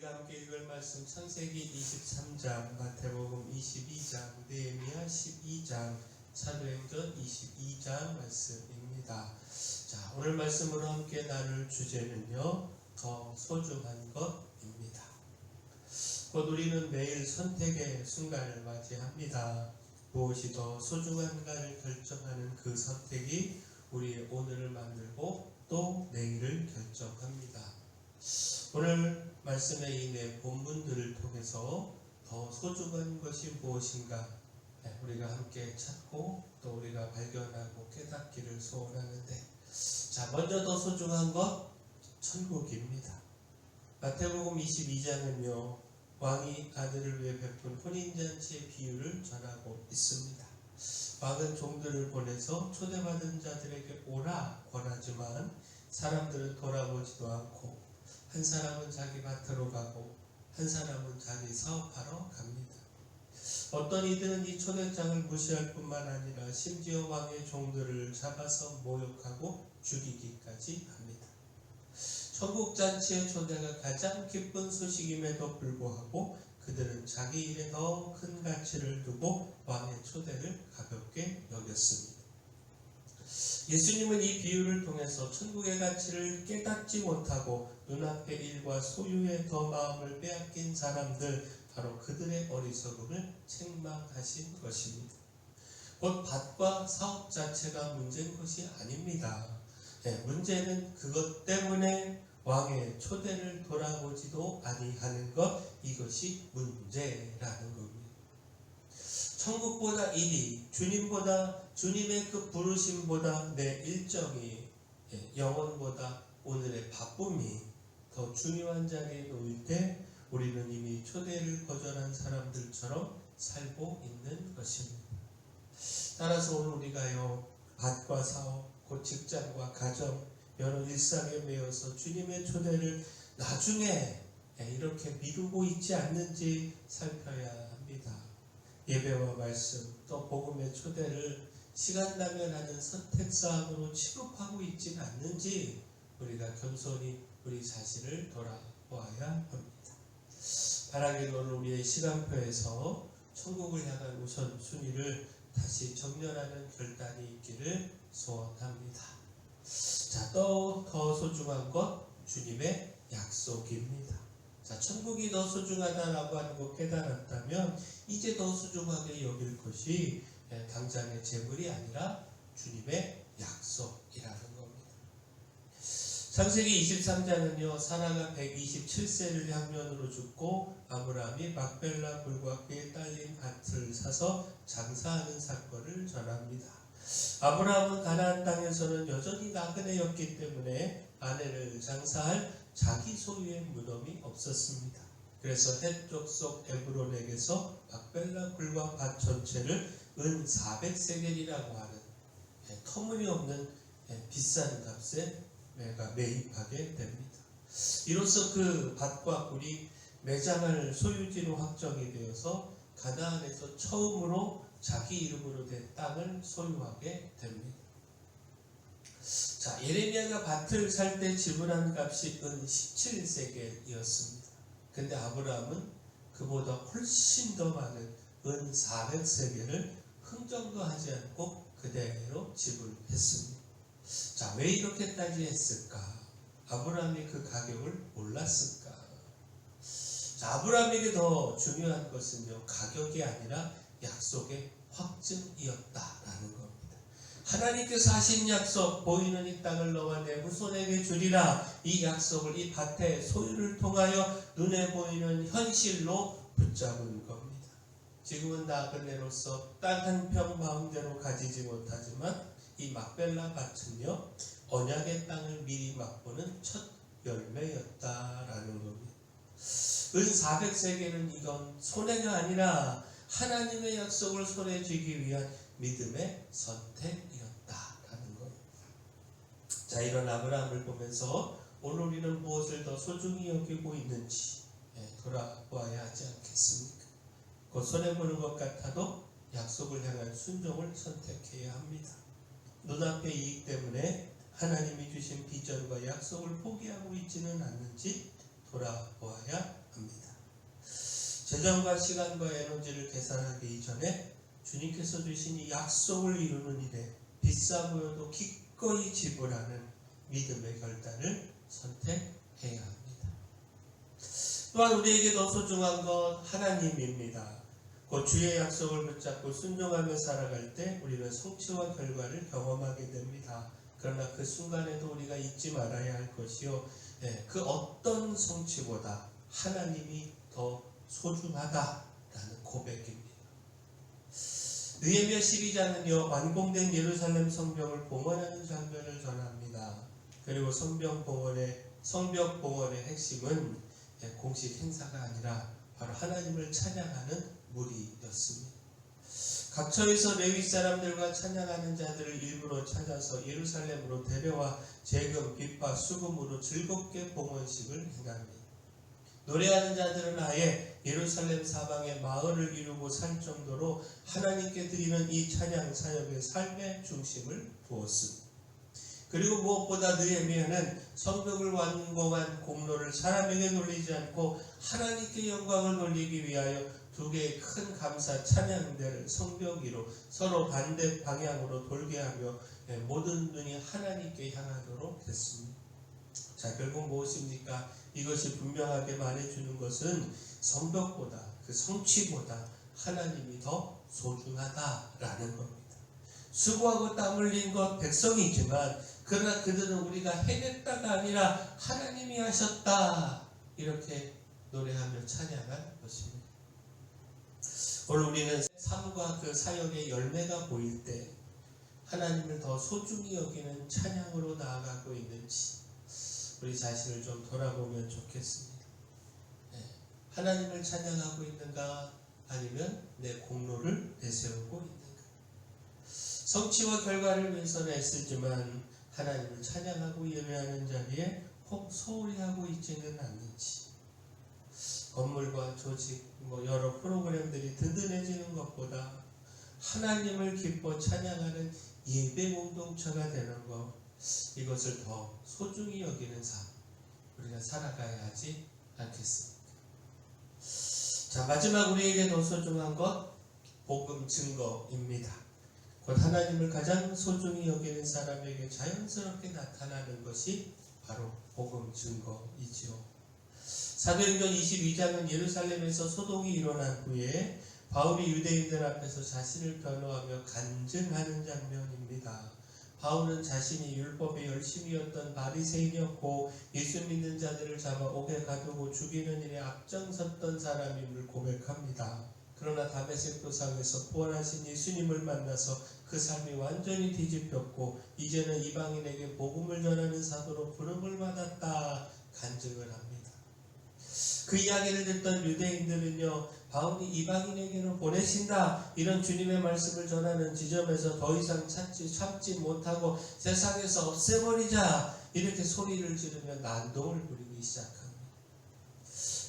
우리가 함께 읽을 말씀 창세기 23장, 마태복음 22장, 느헤미야 12장, 사도행전 22장 말씀입니다. 자, 오늘 말씀으로 함께 나눌 주제는요, 더 소중한 것입니다. 곧 우리는 매일 선택의 순간을 맞이합니다. 무엇이 더 소중한가를 결정하는 그 선택이 우리의 오늘을 만들고 또 내일을 결정합니다. 오늘 말씀의 이 네 본문들을 통해서 더 소중한 것이 무엇인가 우리가 함께 찾고 또 우리가 발견하고 깨닫기를 소원하는데, 자, 먼저 더 소중한 것, 천국입니다. 마태복음 22장은요, 왕이 아들을 위해 베푼 혼인잔치의 비유를 전하고 있습니다. 왕은 종들을 보내서 초대받은 자들에게 오라 권하지만 사람들은 돌아보지도 않고 한 사람은 자기 밭으로 가고 한 사람은 자기 사업하러 갑니다. 어떤 이들은 이 초대장을 무시할 뿐만 아니라 심지어 왕의 종들을 잡아서 모욕하고 죽이기까지 합니다. 천국잔치의 초대가 가장 기쁜 소식임에도 불구하고 그들은 자기 일에 더 큰 가치를 두고 왕의 초대를 가볍게 여겼습니다. 예수님은 이 비유를 통해서 천국의 가치를 깨닫지 못하고 눈앞의 일과 소유에 더 마음을 빼앗긴 사람들, 바로 그들의 어리석음을 책망하신 것입니다. 곧 밭과 사업 자체가 문제인 것이 아닙니다. 문제는 그것 때문에 왕의 초대를 돌아보지도 아니하는 것, 이것이 문제라는 겁니다. 천국보다 일이, 주님의 그 부르심보다 내 일정이, 영혼보다 오늘의 바쁨이 더 중요한 자리에 놓일 때 우리는 이미 초대를 거절한 사람들처럼 살고 있는 것입니다. 따라서 오늘 우리가요, 밭과 사업, 곧 직장과 가정, 여러 일상에 매여서 주님의 초대를 나중에 이렇게 미루고 있지 않는지 살펴야 합니다. 예배와 말씀, 또 복음의 초대를 시간 나면 하는 선택사항으로 취급하고 있지는 않는지 우리가 겸손히 우리 자신을 돌아보아야 합니다. 바라기로는 우리의 시간표에서 천국을 향한 우선순위를 다시 정렬하는 결단이 있기를 소원합니다. 자, 또 더 소중한 것, 주님의 약속입니다. 자, 천국이 더 소중하다라고 하는 거 깨달았다면 이제 더 소중하게 여길 것이 당장의 재물이 아니라 주님의 약속이라는 겁니다. 창세기 23장은요, 사라가 127세를 향년으로 죽고 아브라함이 막벨라 굴과 그에 딸린 밭을 사서 장사하는 사건을 전합니다. 아브라함은 가나안 땅에서는 여전히 나그네였기 때문에 아내를 장사할 자기 소유의 무덤이 없었습니다. 그래서 헷 족속 에브론에게서 막벨라 굴과 밭 전체를 은 400세겔이라고 하는 터무니없는 비싼 값에 매입하게 됩니다. 이로써 그 밭과 굴이 매장할 소유지로 확정이 되어서 가나안에서 처음으로 자기 이름으로 된 땅을 소유하게 됩니다. 자, 예레미야가 밭을 살 때 지불한 값이 은 17세겔이었습니다. 근데 아브라함은 그보다 훨씬 더 많은 은 400세겔을 흥정도 하지 않고 그대로 지불했습니다. 자, 왜 이렇게까지 했을까? 아브라함이 그 가격을 몰랐을까? 자, 아브라함에게 더 중요한 것은요, 가격이 아니라 약속의 확증이었다라는 겁니다. 하나님께서 하신 약속, 보이는 이 땅을 너와 내 후손에게 주리라, 이 약속을 이 밭의 소유를 통하여 눈에 보이는 현실로 붙잡은 겁니다. 지금은 나그네로서 땅 한 평 마음대로 가지지 못하지만 이 막벨라 밭은요, 언약의 땅을 미리 맛보는 첫 열매였다라는 겁니다. 은 400세겔은 이건 손해가 아니라 하나님의 약속을 손에 쥐기 위한 믿음의 선택이었다라는 겁니다. 자, 이런 아브라함을 보면서 오늘 우리는 무엇을 더 소중히 여기고 있는지 돌아보아야 하지 않겠습니까? 곧 손해보는 것 같아도 약속을 향한 순종을 선택해야 합니다. 눈앞의 이익 때문에 하나님이 주신 비전과 약속을 포기하고 있지는 않는지 돌아보아야 합니다. 재정과 시간과 에너지를 계산하기 이전에 주님께서 주신 이 약속을 이루는 일에 비싸 보여도 기꺼이 지불하는 믿음의 결단을 선택해야 합니다. 또한 우리에게 더 소중한 것 하나님입니다. 곧 주의 약속을 붙잡고 순종하며 살아갈 때 우리는 성취와 결과를 경험하게 됩니다. 그러나 그 순간에도 우리가 잊지 말아야 할 것이요, 그 어떤 성취보다 하나님이 더 소중하다라는 고백입니다. 느헤미야 12장은요 완공된 예루살렘 성벽을 봉헌하는 장면을 전합니다. 그리고 성벽 봉헌의 핵심은 공식 행사가 아니라 바로 하나님을 찬양하는 무리였습니다. 각처에서 레위 사람들과 찬양하는 자들을 일부러 찾아서 예루살렘으로 데려와 재금, 빚과 수금으로 즐겁게 봉헌식을 행합니다. 노래하는 자들은 아예 예루살렘 사방에 마을을 이루고 살 정도로 하나님께 드리는 이 찬양 사역의 삶의 중심을 두었습니다. 그리고 무엇보다 느헤미야는 성벽을 완공한 공로를 사람에게 돌리지 않고 하나님께 영광을 돌리기 위하여 두 개의 큰 감사 찬양대를 성벽 위로 서로 반대 방향으로 돌게 하며 모든 눈이 하나님께 향하도록 했습니다. 자, 결국 무엇입니까? 이것이 분명하게 말해주는 것은 성벽보다 그 성취보다 하나님이 더 소중하다라는 겁니다. 수고하고 땀 흘린 것 백성이지만 그러나 그들은 우리가 해냈다가 아니라 하나님이 하셨다 이렇게 노래하며 찬양한 것입니다. 오늘 우리는 삶과 그 사역의 열매가 보일 때 하나님을 더 소중히 여기는 찬양으로 나아가고 있는지 우리 자신을 좀 돌아보면 좋겠습니다. 하나님을 찬양하고 있는가 아니면 내 공로를 내세우고 있는가. 성취와 결과를 위해서는 애쓰지만 하나님을 찬양하고 예배하는 자리에 혹 소홀히 하고 있지는 않는지. 건물과 조직, 여러 프로그램들이 든든해지는 것보다 하나님을 기뻐 찬양하는 예배 공동체가 되는 것, 이것을 더 소중히 여기는 삶, 우리가 살아가야 하지 않겠습니까? 자, 마지막 우리에게 더 소중한 것, 복음 증거입니다. 곧 하나님을 가장 소중히 여기는 사람에게 자연스럽게 나타나는 것이 바로 복음 증거이지요. 사도행전 22장은 예루살렘에서 소동이 일어난 후에 바울이 유대인들 앞에서 자신을 변호하며 간증하는 장면입니다. 바울은 자신이 율법에 열심이었던 바리새인이었고 예수 믿는 자들을 잡아 옥에 가두고 죽이는 일에 앞장섰던 사람임을 고백합니다. 그러나 다메섹 도상에서 부활하신 예수님을 만나서 그 삶이 완전히 뒤집혔고 이제는 이방인에게 복음을 전하는 사도로 부름을 받았다 간증을 합니다. 그 이야기를 듣던 유대인들은요, 바울이 이방인에게로 보내신다 이런 주님의 말씀을 전하는 지점에서 더 이상 참지 못하고 세상에서 없애버리자 이렇게 소리를 지르며 난동을 부리기 시작합니다.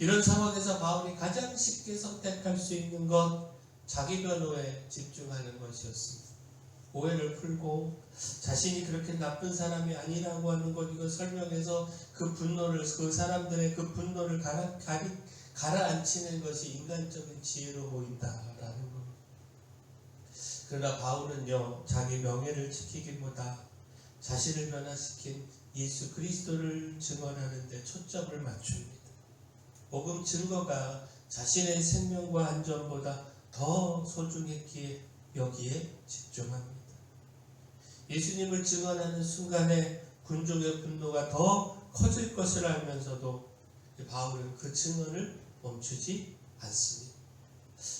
이런 상황에서 바울이 가장 쉽게 선택할 수 있는 것, 자기 변호에 집중하는 것이었습니다. 오해를 풀고 자신이 그렇게 나쁜 사람이 아니라고 하는 것, 이걸 설명해서 그 분노를, 그 사람들의 그 분노를 가라앉히는 것이 인간적인 지혜로 보인다라는 겁니다. 그러나 바울은요, 자기 명예를 지키기보다 자신을 변화시킨 예수 그리스도를 증언하는 데 초점을 맞춥니다. 복음 증거가 자신의 생명과 안전보다 더 소중했기에 여기에 집중합니다. 예수님을 증언하는 순간에 군중의 분노가 더 커질 것을 알면서도 바울은 그 증언을 멈추지 않습니다.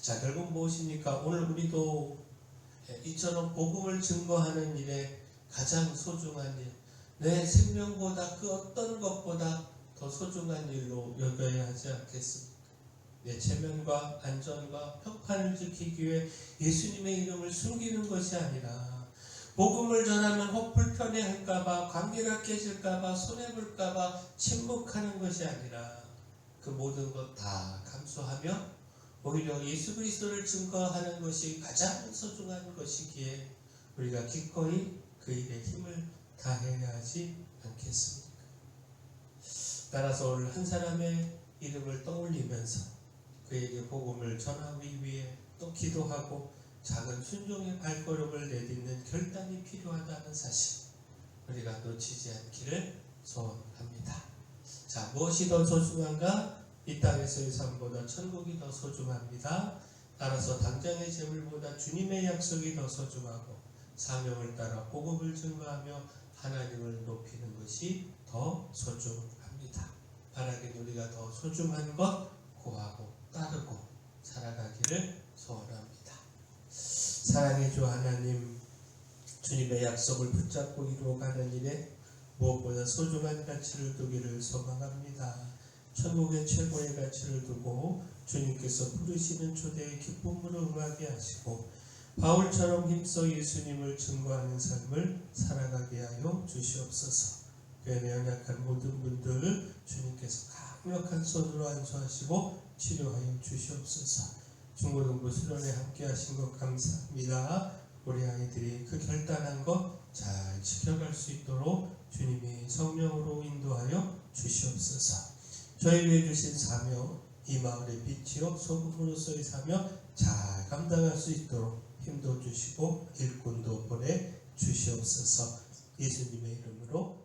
자, 결국 무엇입니까? 오늘 우리도 이처럼 복음을 증거하는 일에 가장 소중한 일, 내 생명보다 그 어떤 것보다 더 소중한 일로 여겨야 하지 않겠습니까? 내 체면과 안전과 평판을 지키기 위해 예수님의 이름을 숨기는 것이 아니라 복음을 전하면 혹 불편해할까봐, 관계가 깨질까봐, 손해볼까봐 침묵하는 것이 아니라 그 모든 것 다 감수하며 오히려 예수 그리스도를 증거하는 것이 가장 소중한 것이기에 우리가 기꺼이 그 일에 힘을 다해야 하지 않겠습니까? 따라서 오늘 한 사람의 이름을 떠올리면서 그에게 복음을 전하기 위해 또 기도하고 작은 순종의 발걸음을 내딛는 결단이 필요하다는 사실, 우리가 놓치지 않기를 소원합니다. 자, 무엇이 더 소중한가? 이 땅에서의 삶보다 천국이 더 소중합니다. 따라서 당장의 재물보다 주님의 약속이 더 소중하고 사명을 따라 복음을 증거하며 하나님을 높이는 것이 더 소중합니다. 바라긴 우리가 더 소중한 것 구하고 따르고 살아가기를 소원합니다. 사랑의 주 하나님, 주님의 약속을 붙잡고 이루어가는 일에 무엇보다 소중한 가치를 두기를 소망합니다. 천국의 최고의 가치를 두고 주님께서 부르시는 초대의 기쁨으로 응하게 하시고 바울처럼 힘써 예수님을 증거하는 삶을 살아가게 하여 주시옵소서. 교회 연약한 모든 분들 주님께서 강력한 손으로 안수하시고 치료하여 주시옵소서. 중고등부 수련회 함께 하신 것 감사합니다. 우리 아이들이 그 결단한 것 잘 지켜갈 수 있도록 주님이 성령으로 인도하여 주시옵소서. 저희 위해 주신 사명, 이 마을의 빛이요 소금으로서의 사명 잘 감당할 수 있도록 힘도 주시고 일꾼도 보내 주시옵소서. 예수님의 이름으로